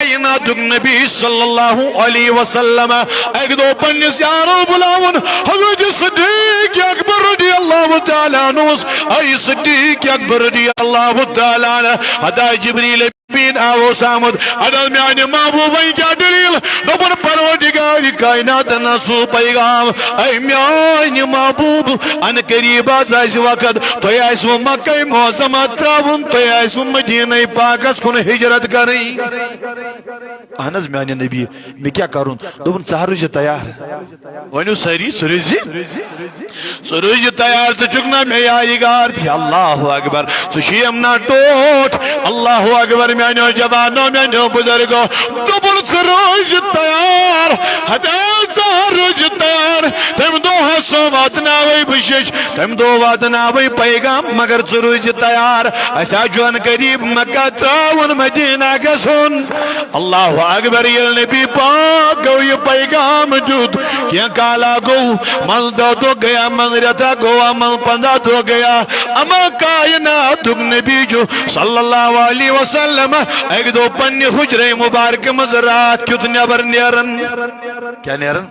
کائنات نبی صلی اللہ علیہ وسلم ایک دو پنس یارو بلاون حضرت صدیق اکبر رضی اللہ تعالیٰ عنہ اے صدیق اکبر رضی اللہ تعالیٰ عنہ حضرت جبریل بین آو سامد عدل میانی محبوبین کیا دلیل نبن پروردگار کائنات نسو پیغام اے میانی محبوب ان قریب آز وقت تو ایسو مکہ معظمہ تراؤن تو ایسو مدینہ پاکس کن ہجرت کریں احنز میانی نبی میں کیا کروں دبن چہر رجی تیار ونیو سری سروج تیار تو چکنا میں آئی گار تھی اللہ اکبر سشیم نا ٹوٹ اللہ اکبر میانو جوانو میانو بزرگو دبن سروج تیار حدیث سروج تیار تم دو حسو واتناوی بشش تم دو واتناوی پیغام مگر سروج تیار ایسا جوان قریب مکہ تراؤن مدینہ گسن اللہ اکبر یہ نبی پاک گو یہ پیغام جود کیا کالا گو من دو تو گیا من رتا گوا من پندہ تو گیا اما کائنات نبی جو صلی اللہ علیہ وسلم ایک دو پنی حجر مبارک مزرات کیت نیبر نیرن کیا نیرن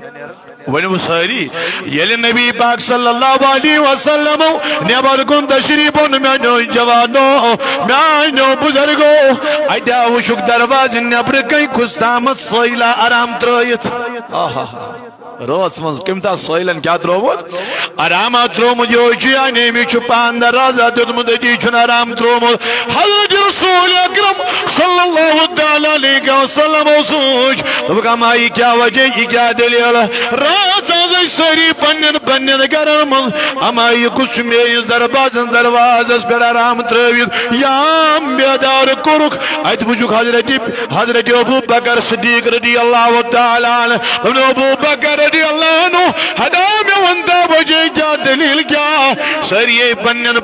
ونیو ساری یلی نبی پاک صلی اللہ علیہ وسلم نیبر کن تشریفون میانو جوانو میانو بزرگو ایدہ وشک درواز نیبر کئی کستامت سویلہ آرام ترائیت روز منز کمتا سویلن کیا ترومت آرام ترومت جو چیانی می چپان در رازہ دودمت جی چون آرام ترومت حضرت رسول اکرم صلی اللہ علیہ وسلم سوچ تو کم آئی کیا وجہ ہی کیا دلیل راز آزائی سری پنن گرن من اما آئی کچھ میریز دروازس پر آرام ترویت یام بیدار کرک ایت بجوک حضرت ابو بکر صدیق رضی اللہ تعالیٰ عنہ ابو بکر رضی اللہ عنہ حدام وندا وجہ کیا دلیل کیا سریے پنن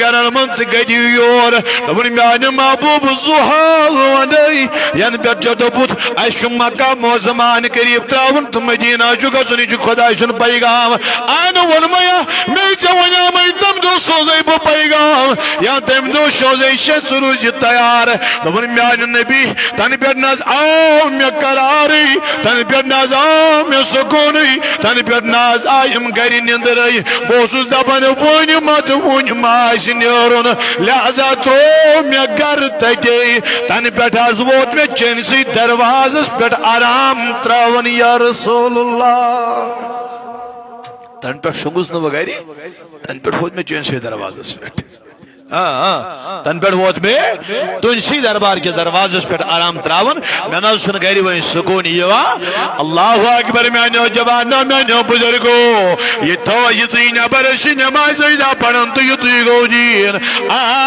گرن من سے گجیور دبن میان محبوب زحال ونائی یعنی بیت جدو بوت ایشو مکہ موزمان قریب تراؤن تو مدینہ چکا سنی چک خدا ایشن پیغام آنو ونمایا میں چوانیا میں تم دو سوزے بو پیغام یا تم دو سوزے شد سروج تیار دبن میان نبی تانی بیت ناز آو میں قراری تانی بیت ناز آو میں سکونی تانی بیت ناز آئیم گری نندرائی بوسوس دبن ونی مات ونی ماش نیرون لہذا تو میں گر تکی تانی بیت آز ووت میں چنسی دروازس بیت آرام تراون یا رسول اللہ تن پر شنگوس نو وغیری تن پر خود میں چنسی دروازس بیت تن پر ووت میں تنسی دربار کے دروازس پر آرام تراون میں نہ سن گیری وہیں سکون یوا اللہ اکبر میں نوجوانوں میں نو بزرگو یہ تو یتین برش نماز ایدہ پڑھن تو یتوی گو جین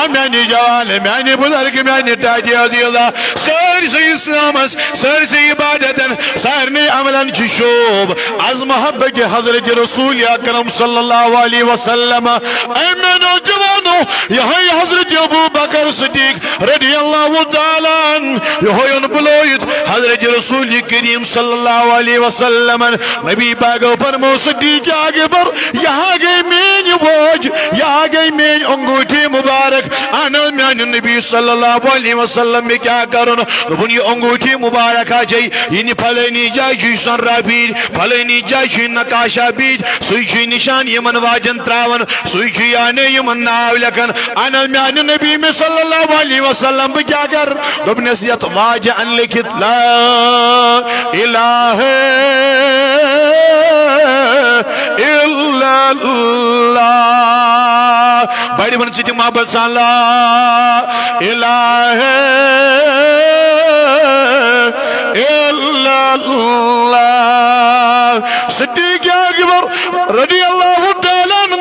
میں جوان میں بزرگ میں تاجی عزیزہ سر سے اسلامس سر سے عبادتن سر نے عملاً چشوب از محبت حضرت رسول اکرم صلی اللہ علیہ وسلم اے میں نوجوانوں یہاں حضرت ابو بکر صدیق رضی اللہ تعالیٰ یہاں بلویت حضرت رسول کریم صلی اللہ علیہ وسلم نبی پاکو پر مو صدیق آگے پر یہاں گئی مین ووج یہاں گئی مین انگوٹھی مبارک آنا میان نبی صلی اللہ علیہ وسلم میں کیا کرن ربنی انگوٹھی مبارک آ جائی یعنی پھلینی جائی جوی سن را بیج پھلینی جائی جوی نکاشا بیج سوئی جوی نشان یمن واجن تراون سوئی جوی آنے یمن ناو لکن آنا میان نبی میں صلی اللہ علیہ وسلم کیا کر دب نسیت واجعن لکت لا الہ الا اللہ بڑی بن چیتی محبت سان لا الہ الا اللہ صدیق اکبر رضی اللہ تعالیٰ عنہ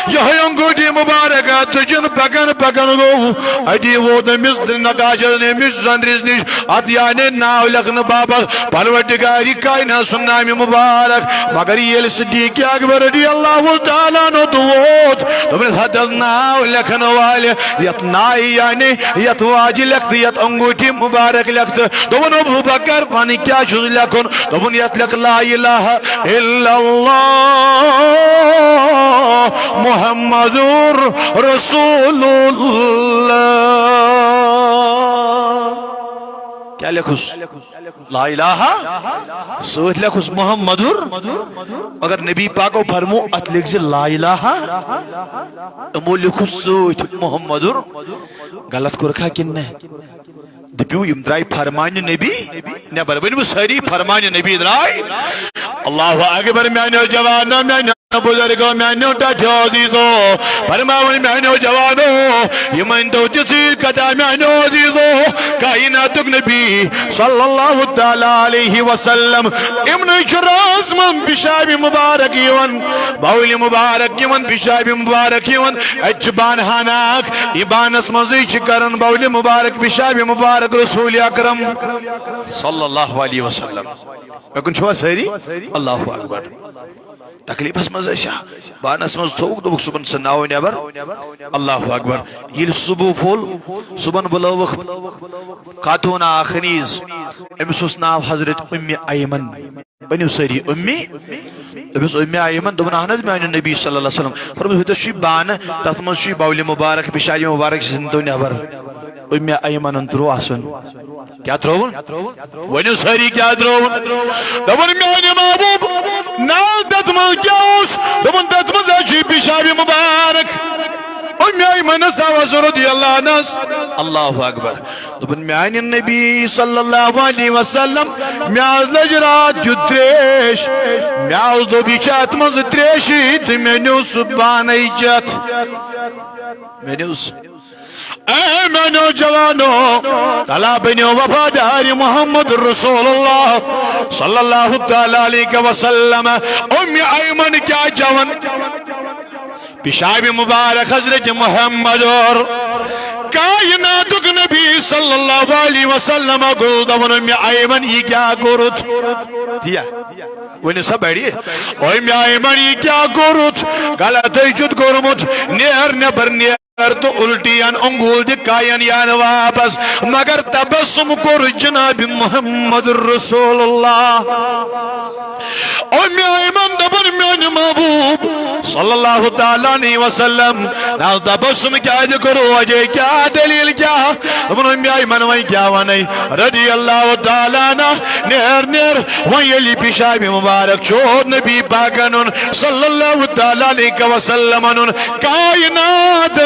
یہاں انگوٹھی مبارکہ تجن پکن گو ایدی وہ دمس نکاشر نمس زنریز نش اتیانے ناو لکھن بابت پروردگاری کائنہ سنامی مبارک مگر یہ صدیق اکبر رضی اللہ تعالیٰ عنہ تو ووت دمس حدث ناو لکھن والے یت نائی یعنی یت واجی لکھت یت انگوٹھی مبارک لکھت دمن ابو بکر پانی کیا شد لکھن دمن یت لکھ لا الہ الا اللہ محمد رسول اللہ کیا لکھوس لا الہ سوت لکھوس محمدر اگر نبی پاکو فرمو ات لکھ لا الہ امو لکھوس سوت محمدر غلط کرکھا کن دپیو یم درائی فرمان نبی نبر ونو ساری فرمان نبی درائی اللہ اکبر میانو جوانو میانو بزرگو میانو ٹاٹھو عزیزو فرماون میانو جوانو یمن تو جسید کتا میانو عزیزو کائناتک نبی صلی اللہ تعالی علیہ وسلم امن شراز من پیشاب مبارک یون باولی مبارک یون پیشاب مبارک یون اچبان حاناک ایبانس مزی چکرن باولی مبارک پیشاب مبارک رسول اکرم صلی اللہ علیہ وسلم وکن چھوا سہری اللہ اکبر تکلیف اس مزہ شاہ بانس مز تھوک دوک صبح سناو نیبر اللہ اکبر یہ صبح فول صبح بلوخ خاتون آخنیز امسوس ناو حضرت امی ایمن بنیو سری امی دبیس امی ایمن دبن آنز میں نبی صلی اللہ علیہ وسلم فرمز ہوتا شوی بان تثمز شوی باولی مبارک پیشاری مبارک سنتو نیبر امی ایمن انترو آسن کیا ترون ونیو سری کیا ترون دبن میانی محبوب نال دتمل کیاوس دبن دتمل زیجی پیشاری مبارک امی ایمن ساوز رضی اللہ ناس اللہ اکبر دبن میانی نبی صلی اللہ علیہ وسلم میاز لجرات جو تریش میاز دو بیچات مز تریشیت مینیو سبان ایجات مینیوس اے مینو جوانو تلا بنیو وفادار محمد رسول اللہ صلی اللہ تعالی علیہ وسلم امی ایمن کیا جوان پیشاب مبارک حضرت محمد اور کائناتک نبی صلی اللہ علیہ وسلم گل دون امی ایمن یہ کیا گرد دیا ونی سب بیڑی امی ایمن یہ کیا گرد غلط ایجد گرمت نیر نبر نیر تو الٹیان انگول دکائین یان واپس مگر تبسم کر جناب محمد رسول اللہ امی ایمن دبن میان محبوب صلی اللہ تعالیٰ علیہ وسلم نال تبسم کیا کرو وجہ کیا دلیل کیا دبن امی ایمن وی کیا ونی رضی اللہ تعالیٰ نیر نیر ویلی پیشاب مبارک چود نبی پاکنن صلی اللہ تعالیٰ علیہ وسلم کائنات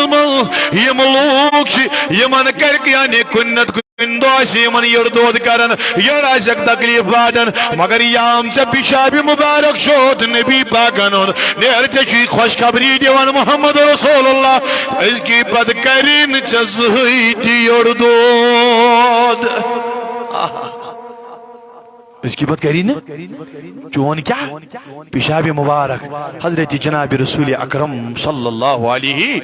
یم لوگ یمن کرک یعنی کنت کندو آسی یمن یردود کرن یر آسک تکلیف وادن مگر یام چا پیشاب مبارک شود نبی پاکنون نیر چشوی خوش خبری دیوان محمد رسول اللہ اس کی پد کرین چا زہیتی یردود اس کی بات کریں چون کیا پیشاب مبارک حضرت جناب رسول اکرم صلی اللہ علیہ